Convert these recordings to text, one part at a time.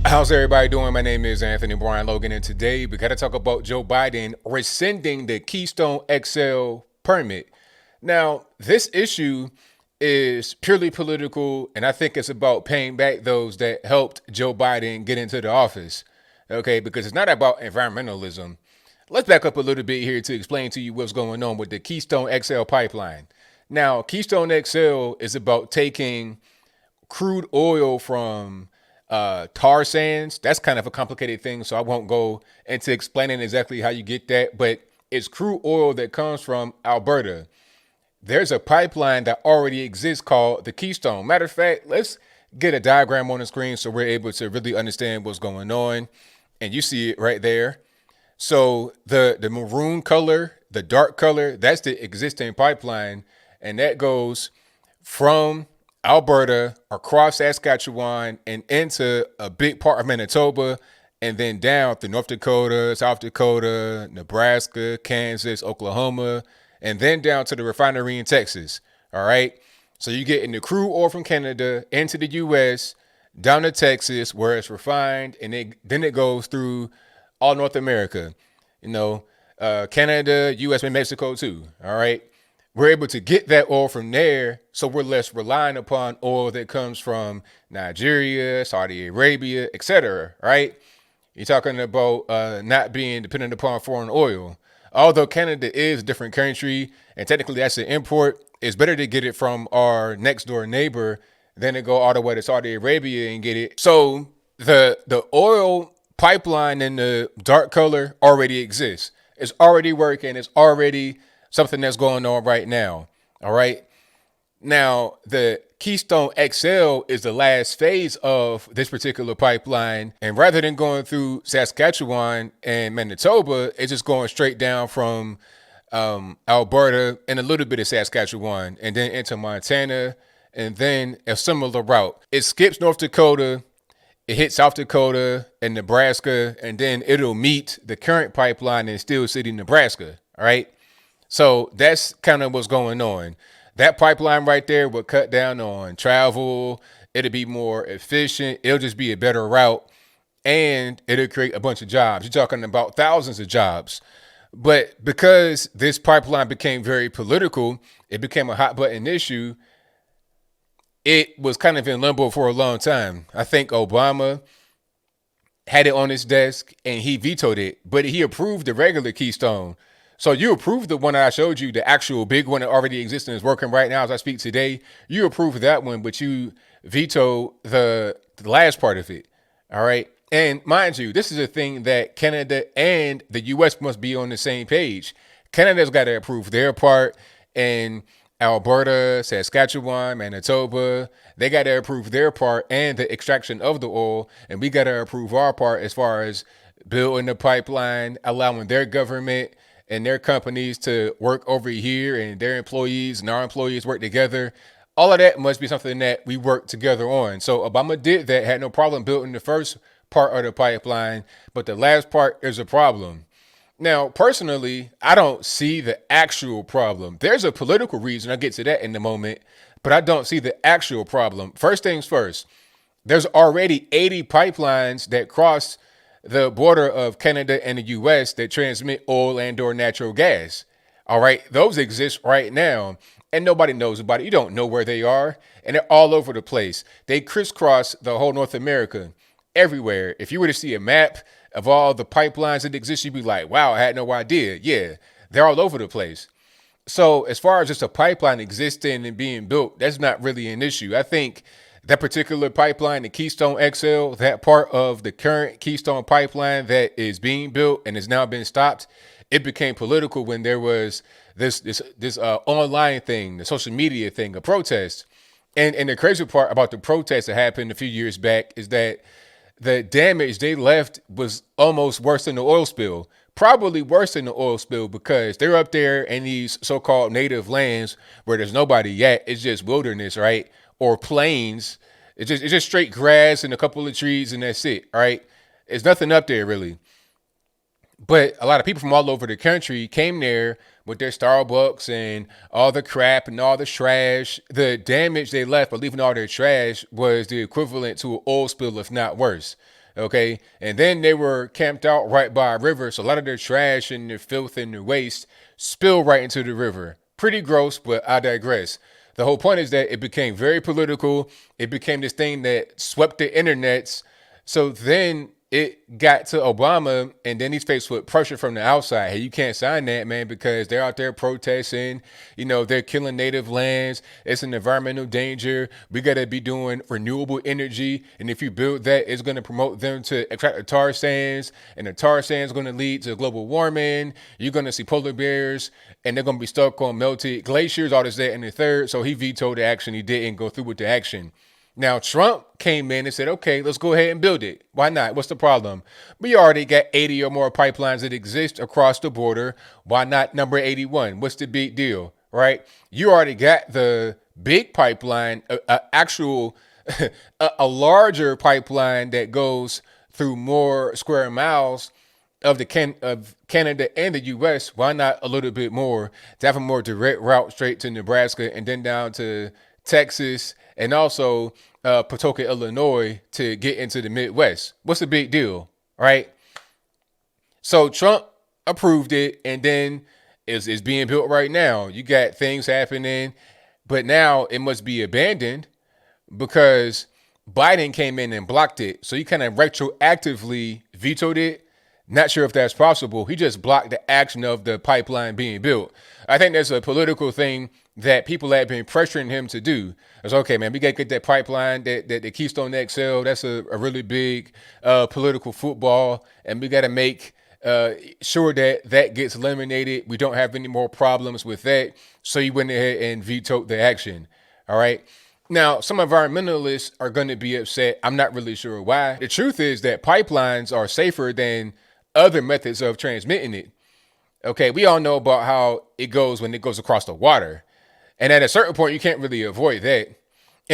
How's everybody doing? My name is Anthony Brian Logan, and today we got to talk about Joe Biden rescinding the Keystone XL permit. Now, this issue is purely political, and I think it's about paying back those that helped Joe Biden get into the office. Okay, because it's not about environmentalism. Let's back up a little bit here to explain to you what's going on with the Keystone XL pipeline. Now, Keystone XL is about taking crude oil from tar sands. That's kind of a complicated thing, so I won't go into explaining exactly how you get that, but it's crude oil that comes from Alberta. There's a pipeline that already exists called the Keystone. Matter of fact, let's get a diagram on the screen so we're able to really understand what's going on. And you see it right there. So the maroon color, the dark color, that's the existing pipeline, and that goes from Alberta across Saskatchewan and into a big part of Manitoba, and then down through North Dakota, South Dakota, Nebraska, Kansas, Oklahoma, and then down to the refinery in Texas. All right. So you get in the crude oil from Canada into the U.S., down to Texas, where it's refined, and then it goes through all North America, Canada, U.S., and Mexico too. All right. We're able to get that oil from there, so we're less reliant upon oil that comes from Nigeria, Saudi Arabia, etc. Right? You're talking about not being dependent upon foreign oil. Although Canada is a different country, and technically that's an import, it's better to get it from our next door neighbor than to go all the way to Saudi Arabia and get it. So the oil pipeline in the dark color already exists. It's already working. It's already something that's going on right now. All right. Now, the Keystone XL is the last phase of this particular pipeline. And rather than going through Saskatchewan and Manitoba, it's just going straight down from Alberta and a little bit of Saskatchewan and then into Montana and then a similar route. It skips North Dakota. It hits South Dakota and Nebraska, and then it'll meet the current pipeline in Steel City, Nebraska. All right. So that's kind of what's going on. That pipeline right there would cut down on travel. It'll be more efficient. It'll just be a better route, and it'll create a bunch of jobs. You're talking about thousands of jobs. But because this pipeline became very political, it became a hot button issue. It was kind of in limbo for a long time. I think Obama had it on his desk and he vetoed it, but he approved the regular Keystone. So you approved the one that I showed you, the actual big one that already exists and is working right now as I speak today. You approved that one, but you vetoed the last part of it. All right. And mind you, this is a thing that Canada and the U.S. must be on the same page. Canada's got to approve their part, and Alberta, Saskatchewan, Manitoba, they got to approve their part and the extraction of the oil. And we got to approve our part as far as building the pipeline, allowing their government and their companies to work over here, and their employees and our employees work together. All of that must be something that we work together on. So Obama did that, had no problem building the first part of the pipeline, but the last part is a problem. Now, personally, I don't see the actual problem. There's a political reason. I'll get to that in a moment, but I don't see the actual problem. First things first, there's already 80 pipelines that cross the border of Canada and the U.S. that transmit oil and or natural gas. All right. Those exist right now, and nobody knows about it. You don't know where they are, and they're all over the place. They crisscross the whole North America, everywhere. If you were to see a map of all the pipelines that exist, you'd be like, wow, I had no idea. Yeah, they're all over the place. So as far as just a pipeline existing and being built, that's not really an issue. I think that particular pipeline, the Keystone XL, that part of the current Keystone pipeline that is being built and has now been stopped, it became political when there was this online thing, the social media thing, a protest. And the crazy part about the protest that happened a few years back is that the damage they left was almost worse than the oil spill. Probably worse than the oil spill, because they're up there in these so-called native lands where there's nobody yet. It's just wilderness, right? Or plains. It's just straight grass and a couple of trees, and that's it, right? There's nothing up there really. But a lot of people from all over the country came there with their Starbucks and all the crap and all the trash. The damage they left by leaving all their trash was the equivalent to an oil spill, if not worse. Okay. And then they were camped out right by a river. So a lot of their trash and their filth and their waste spill right into the river. Pretty gross, but I digress. The whole point is that it became very political. It became this thing that swept the internets. So then it got to Obama, and then he's faced with pressure from the outside. Hey, you can't sign that, man, because they're out there protesting. You know, they're killing native lands. It's an environmental danger. We got to be doing renewable energy. And if you build that, it's going to promote them to extract the tar sands. And the tar sands going to lead to global warming. You're going to see polar bears, and they're going to be stuck on melted glaciers, all this, that, and the third. So he vetoed the action. He didn't go through with the action. Now, Trump came in and said, okay, let's go ahead and build it. Why not? What's the problem? We already got 80 or more pipelines that exist across the border. Why not number 81? What's the big deal, right? You already got the big pipeline, actual, a larger pipeline that goes through more square miles of Canada and the U.S. Why not a little bit more to have a more direct route straight to Nebraska and then down to Texas and also Pawtucket, Illinois to get into the Midwest? What's the big deal, right? So Trump approved it, and then it's being built right now. You got things happening, but now it must be abandoned because Biden came in and blocked it. So he kind of retroactively vetoed it. Not sure if that's possible. He just blocked the action of the pipeline being built. I think that's a political thing that people have been pressuring him to do. It's okay, man. We got to get that pipeline, that the Keystone XL. That's a really big political football, and we got to make sure that that gets eliminated. We don't have any more problems with that. So he went ahead and vetoed the action. All right. Now, some environmentalists are going to be upset. I'm not really sure why. The truth is that pipelines are safer than other methods of transmitting it. Okay, we all know about how it goes when it goes across the water. And at a certain point, you can't really avoid that.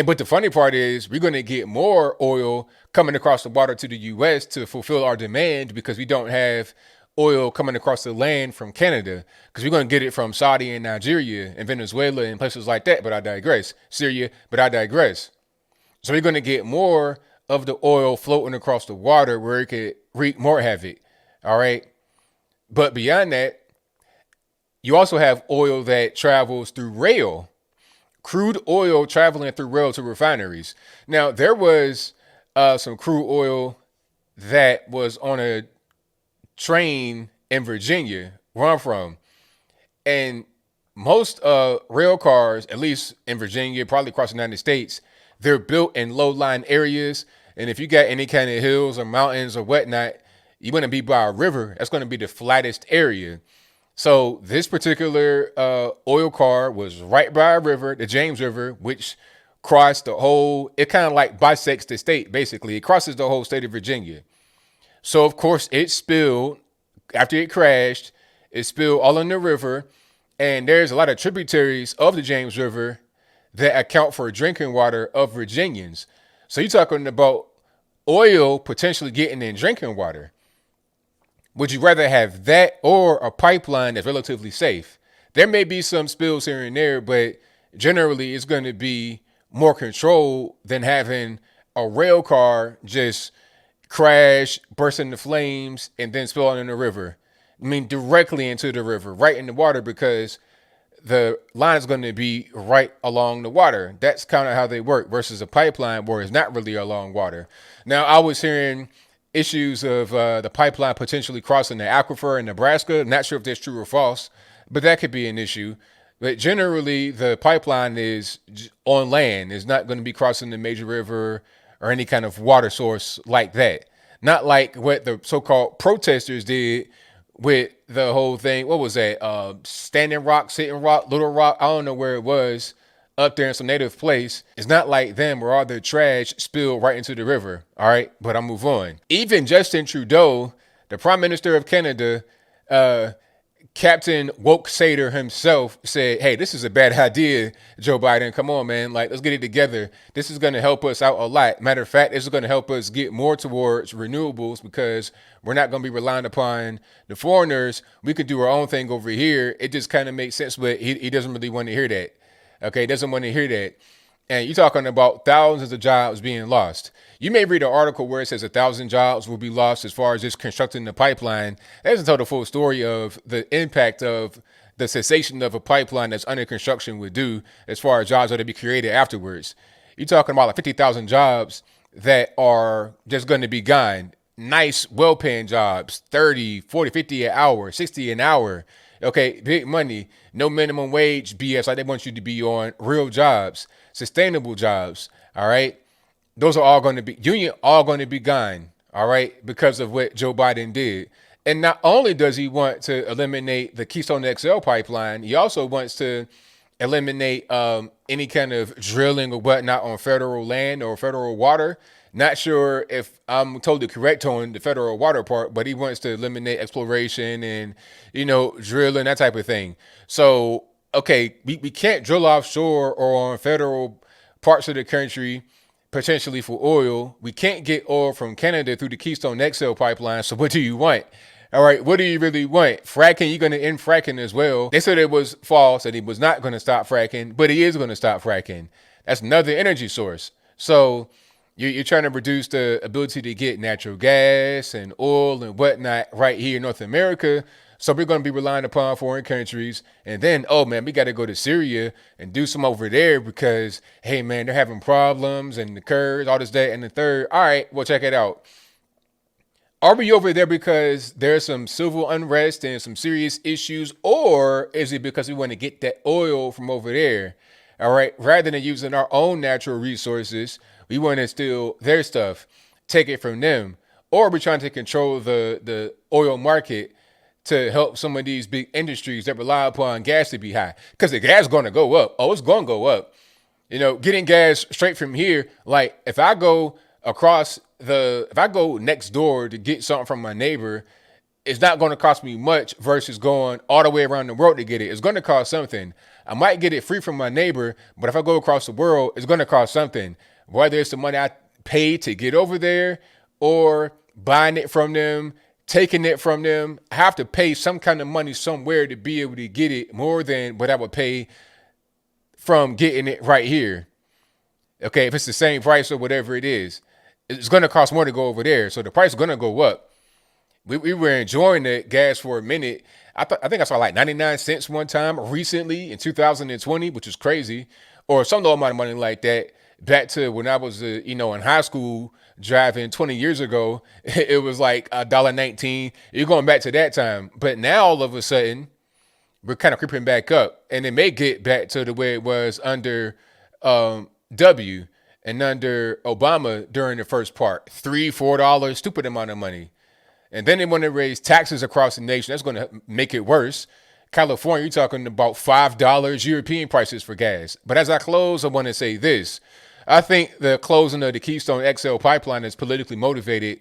But the funny part is we're going to get more oil coming across the water to the U.S. to fulfill our demand because we don't have oil coming across the land from Canada, because we're going to get it from Saudi and Nigeria and Venezuela and places like that. But I digress. Syria, but I digress. So we're going to get more of the oil floating across the water where it could wreak more havoc. All right. But beyond that, you also have oil that travels through rail, crude oil traveling through rail to refineries. Now, there was some crude oil that was on a train in Virginia, where I'm from. And most rail cars, at least in Virginia, probably across the United States, they're built in low-lying areas. And if you got any kind of hills or mountains or whatnot, you want to be by a river. That's going to be the flattest area. So this particular oil car was right by a river, the James River, which crossed the whole, it kind of like bisects the state, basically. It crosses the whole state of Virginia. So, of course, it spilled after it crashed. It spilled all in the river. And there's a lot of tributaries of the James River that account for drinking water of Virginians. So you're talking about oil potentially getting in drinking water. Would you rather have that or a pipeline that's relatively safe? There may be some spills here and there, but generally it's going to be more controlled than having a rail car just crash, burst into flames, and then spill out in the river. I mean, directly into the river, right in the water, because the line is going to be right along the water. That's kind of how they work versus a pipeline where it's not really along water. Now, I was hearing issues of the pipeline potentially crossing the aquifer in Nebraska. I'm not sure if that's true or false, but that could be an issue. But generally, the pipeline is on land. It's not going to be crossing the major river or any kind of water source like that. Not like what the so-called protesters did with the whole thing. What was that? Standing Rock, Sitting Rock, Little Rock. I don't know where it was. Up there in some native place. It's not like them where all their trash spilled right into the river. All right, but I'll move on. Even Justin Trudeau, the Prime Minister of Canada, Captain Woke Sater himself said, hey, this is a bad idea, Joe Biden. Come on, man. Like, let's get it together. This is going to help us out a lot. Matter of fact, this is going to help us get more towards renewables because we're not going to be relying upon the foreigners. We could do our own thing over here. It just kind of makes sense, but he doesn't really want to hear that. Okay, doesn't want to hear that. And you're talking about thousands of jobs being lost. You may read an article where it says 1,000 jobs will be lost as far as just constructing the pipeline. That doesn't tell the full story of the impact of the cessation of a pipeline that's under construction would do as far as jobs that will be created afterwards. You're talking about like 50,000 jobs that are just going to be gone. Nice, well-paying jobs, 30, 40, 50 an hour, 60 an hour. Okay, big money, no minimum wage BS like they want you to be on, real jobs, sustainable jobs, all right? Those are all going to be, union all going to be gone, all right, because of what Joe Biden did. And not only does he want to eliminate the Keystone XL pipeline, he also wants to eliminate any kind of drilling or whatnot on federal land or federal water. Not sure if I'm totally correct on the federal water part, but he wants to eliminate exploration and, drilling, that type of thing. So, okay, we can't drill offshore or on federal parts of the country potentially for oil. We can't get oil from Canada through the Keystone XL pipeline. So what do you want? All right, what do you really want? Fracking, you're going to end fracking as well. They said it was false, that he was not going to stop fracking, but he is going to stop fracking. That's another energy source. So you're trying to reduce the ability to get natural gas and oil and whatnot right here in North America. So we're going to be relying upon foreign countries. And then, oh, man, we got to go to Syria and do some over there because, hey, man, they're having problems and the Kurds, all this, that, and the third. All right, well, check it out. Are we over there because there's some civil unrest and some serious issues, or is it because we want to get that oil from over there? All right, rather than using our own natural resources, we want to steal their stuff, take it from them, or we're trying to control the oil market to help some of these big industries that rely upon gas to be high, because the gas is going to go up. Oh, it's going to go up. Getting gas straight from here, like if I go next door to get something from my neighbor, it's not going to cost me much versus going all the way around the world to get it. It's going to cost something. I might get it free from my neighbor, but if I go across the world, it's going to cost something. Whether it's the money I paid to get over there or buying it from them, taking it from them, I have to pay some kind of money somewhere to be able to get it more than what I would pay from getting it right here. Okay, if it's the same price or whatever it is, it's going to cost more to go over there. So the price is going to go up. We were enjoying the gas for a minute. I think I saw like 99 cents one time recently in 2020, which is crazy, or some low amount of money like that. Back to when I was, in high school driving 20 years ago, it was like $1.19. You're going back to that time. But now all of a sudden, we're kind of creeping back up. And it may get back to the way it was under W and under Obama during the first part. $3, $4, stupid amount of money. And then they want to raise taxes across the nation. That's going to make it worse. California, you're talking about $5 European prices for gas. But as I close, I want to say this. I think the closing of the Keystone XL pipeline is politically motivated.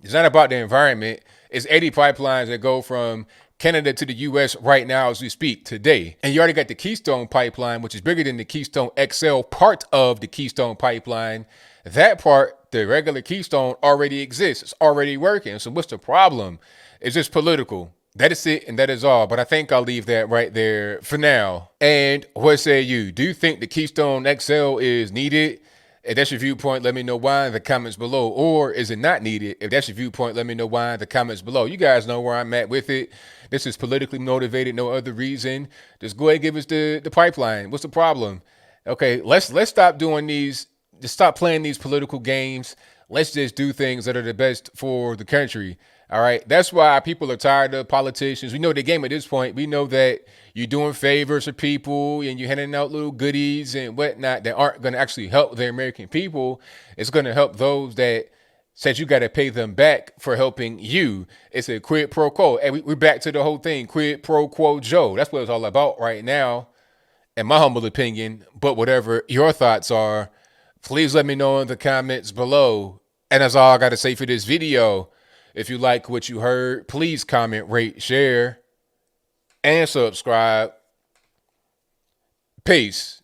It's not about the environment. It's 80 pipelines that go from Canada to the U.S. right now as we speak today. And you already got the Keystone pipeline, which is bigger than the Keystone XL part of the Keystone pipeline. That part, the regular Keystone, already exists. It's already working. So what's the problem? It's just political. That is it, and that is all. But I think I'll leave that right there for now. And what say you? Do you think the Keystone XL is needed? If that's your viewpoint, let me know why in the comments below. Or is it not needed? If that's your viewpoint, let me know why in the comments below. You guys know where I'm at with it. This is politically motivated, no other reason. Just go ahead and give us the pipeline. What's the problem? Okay, let's stop doing these. Just stop playing these political games. Let's just do things that are the best for the country. All right. That's why people are tired of politicians. We know the game at this point. We know that you're doing favors for people and you're handing out little goodies and whatnot that aren't going to actually help the American people. It's going to help those that said you got to pay them back for helping you. It's a quid pro quo. And we're back to the whole thing. Quid pro quo Joe. That's what it's all about right now, in my humble opinion. But whatever your thoughts are, please let me know in the comments below. And that's all I got to say for this video. If you like what you heard, please comment, rate, share, and subscribe. Peace.